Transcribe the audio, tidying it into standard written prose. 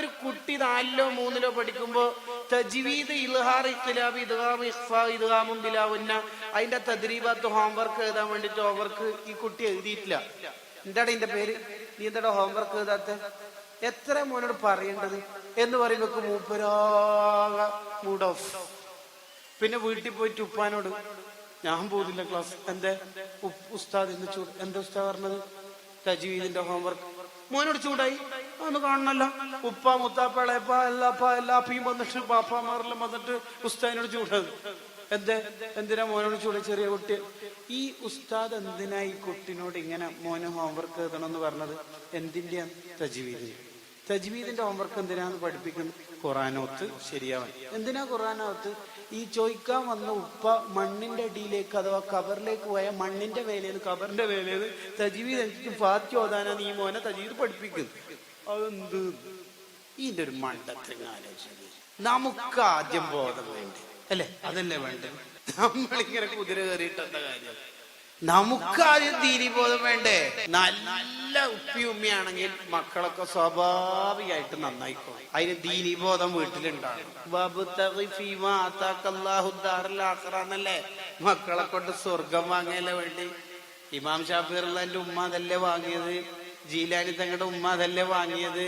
ഒരു കുട്ടി 4ലോ 3ലോ പഠിക്കുമ്പോ തജ്വീദ്, ഇൽഹാർ, ഇഖ്തിലാബ്, ഇദ്ഗാം, ഇഖ്ഫാ, ഇദ്ഗാമും ബിലാ ഗുന്ന അതിന്റെ തദ്രീബാത്ത് ഹോംവർക്ക് എഴുതാൻ വേണ്ടിട്ട് ഹോംവർക്ക് ഈ കുട്ടി എഴുതിയിട്ടില്ല. എന്താടാ ഇതിന്റെ പേര്? നീ എന്താടാ ഹോംവർക്ക് എഴുതാത്ത? എത്ര മോനോട് പറയേണ്ടത് എന്ന് പറയുമ്പോ മൂപ്പരാക മൂഡ് ഓഫ്. പിന്നെ വീട്ടിൽ പോയിട്ട് ഉപ്പാനോട് ഞാൻ പോകുന്നില്ല ക്ലാസ്. എന്താ ഉസ്താദ് ഇന്ന് എന്താ ഉസ്താദ് പറഞ്ഞത്? തജ്വീദിന്റെ ഹോംവർക്ക്. മോനോട് ചൂടായി. ഒന്ന് കാണണല്ലോ. ഉപ്പ, മുത്താപ്പ, ഇളയപ്പ, എല്ലാപ്പയും വന്നിട്ട് പാപ്പാമാരെല്ലാം വന്നിട്ട് ഉസ്താദിനോട് ചൂടത്. എന്തിനാ മോനോട് ചൂട? ചെറിയ കുട്ടി. ഈ ഉസ്താദ് എന്തിനാ ഈ കുട്ടിനോട് ഇങ്ങനെ മോന് ഹോംവർക്ക് എഴുതണം എന്ന് പറഞ്ഞത്? എന്തിന്റെയാണ്? തജ്വീദിന്റെ ഹോംവർക്ക് എന്തിനാന്ന് പഠിപ്പിക്കുന്നത്? ഖുറാനോത്ത് ശരിയാവാൻ. എന്തിനാ ഖുറാനോത്ത്? ഈ ചോദിക്കാൻ വന്ന ഉപ്പ മണ്ണിന്റെ അടിയിലേക്ക് അഥവാ കബറിലേക്ക് പോയ മണ്ണിന്റെ വേലയിൽ കബറിന്റെ വേലയിൽ തജ്വീദ് എനിക്ക് ഫാത്തിഹ ഓതാനാ നീ മോനെ തജ്വീദ് പഠിപ്പിക്കുന്നു. അതെന്ത് ഇതിന്റെ ഒരു മണ്ടത്തിന് ആലോചിച്ചത്? നമുക്ക് ആദ്യം ബോധം വേണ്ടേ? അല്ലെ? അതല്ലേ വേണ്ടത്? നമ്മളിങ്ങനെ കുതിര കയറിയിട്ടെന്താ കാര്യം? നമുക്ക് ആദ്യം ദീനീബോധം വേണ്ടേ? നല്ല ഉപ്പി ഉമ്മയാണെങ്കിൽ മക്കളൊക്കെ സ്വാഭാവികമായിട്ട് നന്നായിക്കോ. അതിന് ദീനീബോധം വീട്ടിലുണ്ടാകും. എന്നല്ലേ മക്കളെ കൊണ്ട് സ്വർഗം വാങ്ങിയല്ലേ വേണ്ടി? ഇമാം ഷാഫി റളിയല്ലാഹു അൻഹു ഉമ്മ അതല്ലേ വാങ്ങിയത്? ജീലാനി തങ്ങളുടെ ഉമ്മ അതല്ലേ വാങ്ങിയത്?